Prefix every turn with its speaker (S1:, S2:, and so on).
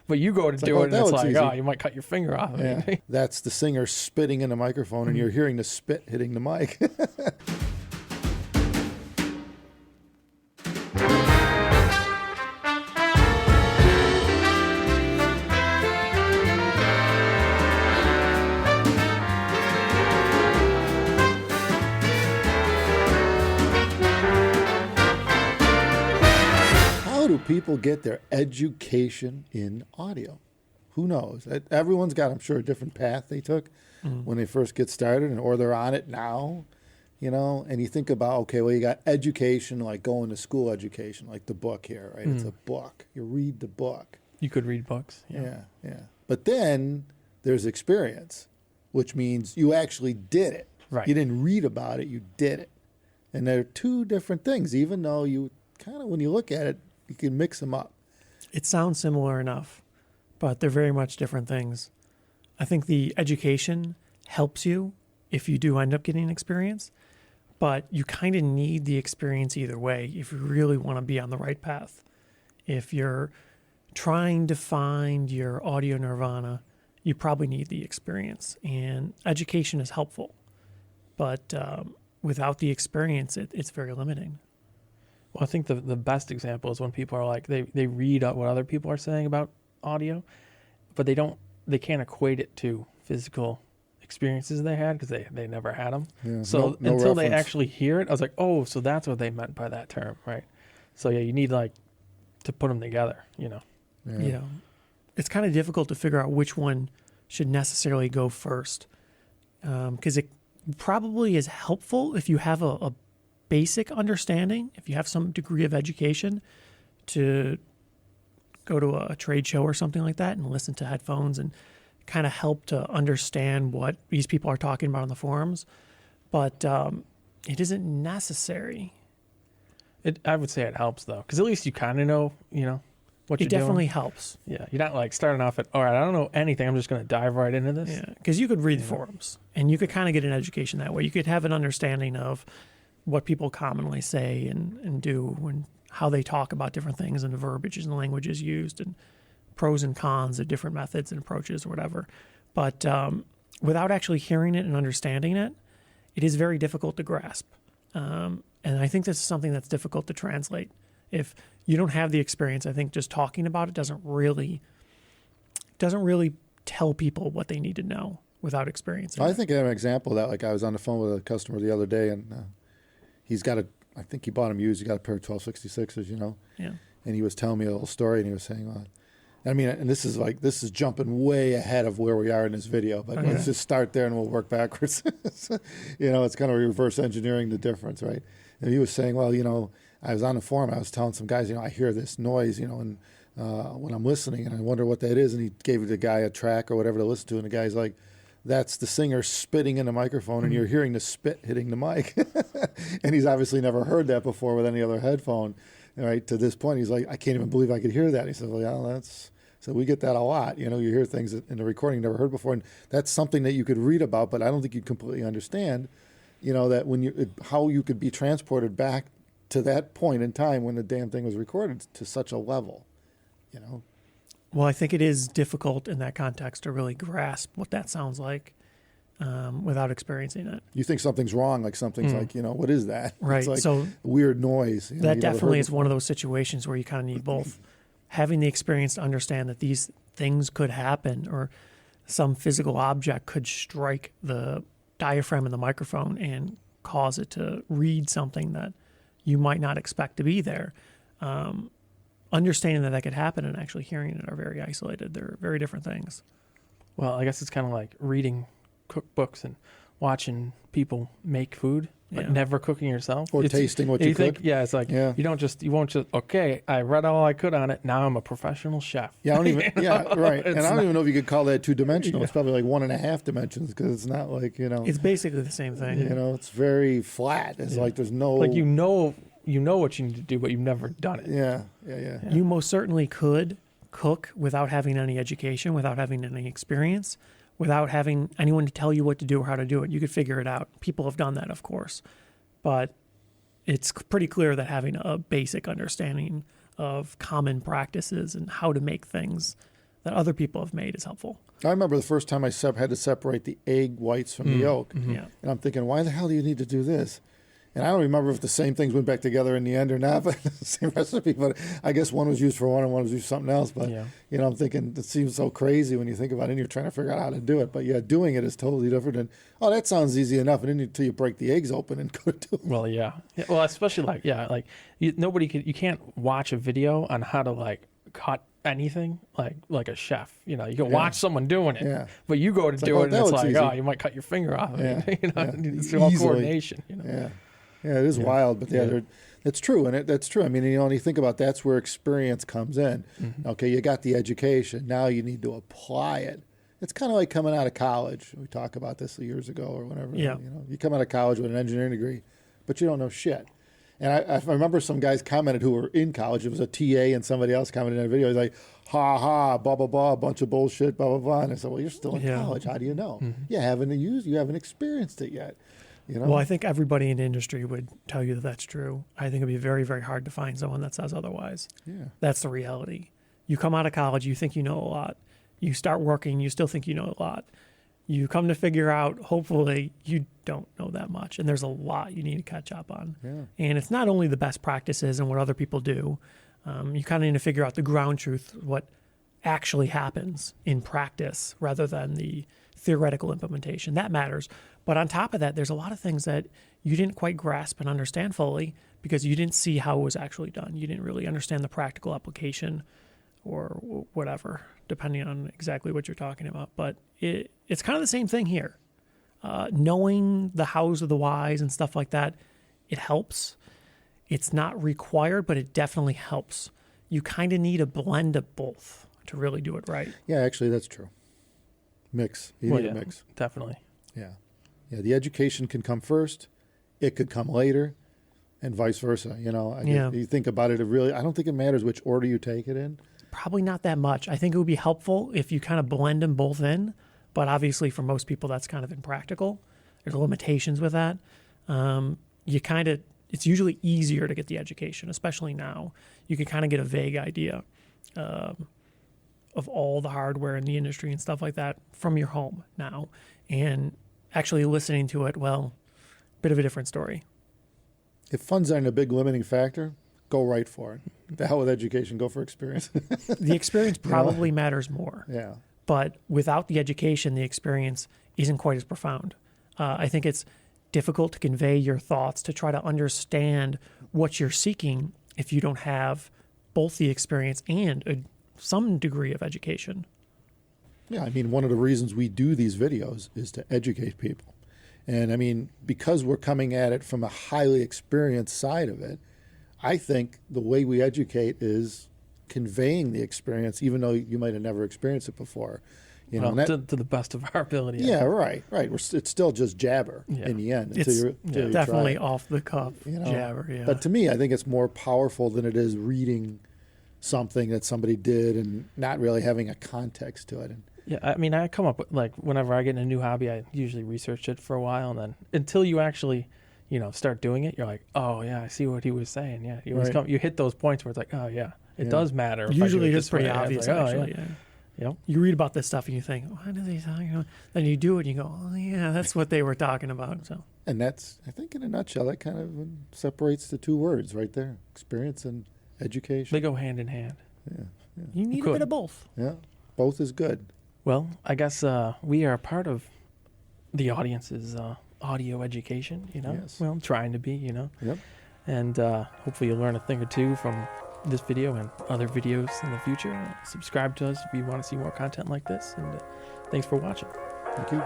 S1: But you go to do it, and it's like, oh, you might cut your finger off.
S2: Yeah. That's the singer spitting in the microphone, and you're hearing the spit hitting the mic. How do people get their education in audio? Who knows? Everyone's got, I'm sure, a different path they took when they first get started, or they're on it now, and you think about, okay, well, you got education, like going to school education, like the book here, right? It's a book. You read the book.
S1: You could read books.
S2: Yeah. But then there's experience, which means you actually did it.
S1: Right.
S2: You didn't read about it, you did it. And they're two different things, even though you kind of, when you look at it, you can mix them up.
S3: It sounds similar enough, but they're very much different things. I think the education helps you if you do end up getting experience, but you kind of need the experience either way if you really want to be on the right path. If you're trying to find your audio nirvana, you probably need the experience, and education is helpful, but without the experience, it's very limiting.
S1: Well, I think the best example is when people are like, they read what other people are saying about audio, but they can't equate it to physical experiences they had because they never had them.
S2: Yeah,
S1: so
S2: no
S1: until
S2: reference.
S1: they actually hear it, I was like, oh, so that's what they meant by that term, right? So yeah, you need to put them together,
S3: Yeah. It's kind of difficult to figure out which one should necessarily go first, because it probably is helpful if you have a basic understanding, if you have some degree of education, to go to a trade show or something like that and listen to headphones and kind of help to understand what these people are talking about on the forums. But it isn't necessary.
S1: I would say it helps though, because at least you kind of know, what you're
S3: It definitely
S1: doing.
S3: helps.
S1: Yeah, you're not like starting off at, all right, I don't know anything, I'm just going to dive right into this.
S3: Yeah, because you could read the forums and you could kind of get an education that way. You could have an understanding of what people commonly say and do and how they talk about different things and the verbiages and languages used and pros and cons of different methods and approaches or whatever. But without actually hearing it and understanding it, it is very difficult to grasp. And I think this is something that's difficult to translate. If you don't have the experience, I think just talking about it doesn't really tell people what they need to know without experience.
S2: I think I have an example of that. Like I was on the phone with a customer the other day, and he's got I think he bought them used. He got a pair of 1266s,
S3: Yeah.
S2: And he was telling me a little story, and he was saying, and this is jumping way ahead of where we are in this video, but let's just start there and we'll work backwards. It's kind of reverse engineering the difference, right? And he was saying, well, I was on the forum, I was telling some guys, I hear this noise, and when I'm listening, and I wonder what that is. And he gave the guy a track or whatever to listen to, and the guy's like, that's the singer spitting in the microphone, and you're hearing the spit hitting the mic. And he's obviously never heard that before with any other headphone. Right to this point, he's like, I can't even believe I could hear that. And he said, well, yeah, so we get that a lot. You hear things in the recording you never heard before, and that's something that you could read about, but I don't think you completely understand. That how you could be transported back to that point in time when the damn thing was recorded to such a level.
S3: Well, I think it is difficult in that context to really grasp what that sounds like without experiencing it.
S2: You think something's wrong, like something's like, what is that?
S3: Right.
S2: It's like
S3: so
S2: weird noise.
S3: That definitely is one of those situations where you kind of need both. Having the experience to understand that these things could happen, or some physical object could strike the diaphragm in the microphone and cause it to read something that you might not expect to be there. Understanding that could happen and actually hearing it are very isolated. They're very different things.
S1: Well, I guess it's kind of like reading cookbooks and watching people make food, but never cooking yourself.
S2: Or tasting what you cook.
S1: Yeah, it's like, you won't just, okay, I read all I could on it, now I'm a professional chef.
S2: Yeah, I don't even, right. And I don't even know if you could call that two-dimensional. Yeah. It's probably like 1.5 dimensions, because it's not like,
S3: It's basically the same thing.
S2: It's very flat. It's like there's no...
S1: Like you know what you need to do, but you've never done it.
S2: Yeah.
S3: You most certainly could cook without having any education, without having any experience, without having anyone to tell you what to do or how to do it. You could figure it out. People have done that, of course. But it's pretty clear that having a basic understanding of common practices and how to make things that other people have made is helpful.
S2: I remember the first time I had to separate the egg whites from the yolk.
S3: Yeah.
S2: And I'm thinking, why the hell do you need to do this? And I don't remember if the same things went back together in the end or not, but the same recipe. But I guess one was used for one and one was used for something else. But, I'm thinking it seems so crazy when you think about it and you're trying to figure out how to do it. But, doing it is totally different. And, that sounds easy enough. And then until you break the eggs open and go do it.
S1: Well, yeah. Well, especially you can't watch a video on how to, cut anything like a chef. You can watch someone doing it, but you go to do it and it's like,
S2: easy.
S1: you might cut your finger off. It's all
S2: Easily.
S1: coordination.
S2: Yeah, it is wild, but that's true, and that's true. I mean, when you think about that's where experience comes in.
S1: Mm-hmm.
S2: Okay, you got the education, now you need to apply it. It's kind of like coming out of college. We talked about this years ago or whatever.
S3: Yeah.
S2: You come out of college with an engineering degree, but you don't know shit. And I remember some guys commented who were in college. It was a TA and somebody else commented in a video. He's like, ha ha, blah, blah, blah, a bunch of bullshit, blah, blah, blah. And I said, well, you're still in college. How do you know?
S1: Mm-hmm.
S2: You haven't experienced it yet.
S3: Well, I think everybody in the industry would tell you that that's true. I think it'd be very, very hard to find someone that says otherwise.
S2: Yeah.
S3: That's the reality. You come out of college, you think you know a lot. You start working, you still think you know a lot. You come to figure out, hopefully, you don't know that much. And there's a lot you need to catch up on.
S2: Yeah.
S3: And it's not only the best practices and what other people do. You kind of need to figure out the ground truth, what actually happens in practice rather than the theoretical implementation. That matters. But on top of that, there's a lot of things that you didn't quite grasp and understand fully because you didn't see how it was actually done. You didn't really understand the practical application or whatever, depending on exactly what you're talking about. But it's kind of the same thing here. Knowing the hows or the whys and stuff like that, it helps. It's not required, but it definitely helps. You kind of need a blend of both to really do it right.
S2: Yeah, actually, that's true. Mix. You need a mix.
S1: Definitely.
S2: Yeah. Yeah, the education can come first. It could come later, and vice versa. You think about it, I don't think it matters which order you take it in.
S3: Probably not that much. I think it would be helpful if you kind of blend them both in, but obviously for most people that's kind of impractical. There's limitations with that. It's usually easier to get the education, especially now. You can kind of get a vague idea of all the hardware in the industry and stuff like that from your home now. And actually listening to it, well, bit of a different story.
S2: If funds aren't a big limiting factor, go right for it. The hell with education, go for experience.
S3: The experience probably matters more.
S2: Yeah.
S3: But without the education, the experience isn't quite as profound. I think it's difficult to convey your thoughts, to try to understand what you're seeking if you don't have both the experience and some degree of education.
S2: Yeah, I mean, one of the reasons we do these videos is to educate people. And I mean, because we're coming at it from a highly experienced side of it, I think the way we educate is conveying the experience, even though you might have never experienced it before.
S1: To the best of our ability.
S2: Yeah, right. It's still just jabber in the end.
S3: It's
S2: you
S3: definitely
S2: try.
S3: Off the cuff jabber. Yeah.
S2: But to me, I think it's more powerful than it is reading something that somebody did and not really having a context to it.
S1: Yeah, I mean, I come up with, whenever I get in a new hobby, I usually research it for a while, and then until you actually, start doing it, you're like, oh yeah, I see what he was saying. Yeah, you hit those points where it's like, oh yeah, it does matter.
S3: Usually it is pretty obvious,
S1: like,
S3: actually. Yeah. You read about this stuff and you think, what are they talking about? Then you do it and you go, oh yeah, that's what they were talking about. So.
S2: And that's, I think, in a nutshell, that kind of separates the two words right there: experience and education.
S1: They go hand in hand.
S2: Yeah.
S3: You need a bit of both.
S2: Yeah, both is good.
S1: Well, I guess we are part of the audience's audio education,
S2: Yes.
S1: Well, trying to be,
S2: Yep.
S1: And hopefully you'll learn a thing or two from this video and other videos in the future. Subscribe to us if you want to see more content like this, and thanks for watching.
S2: Thank you.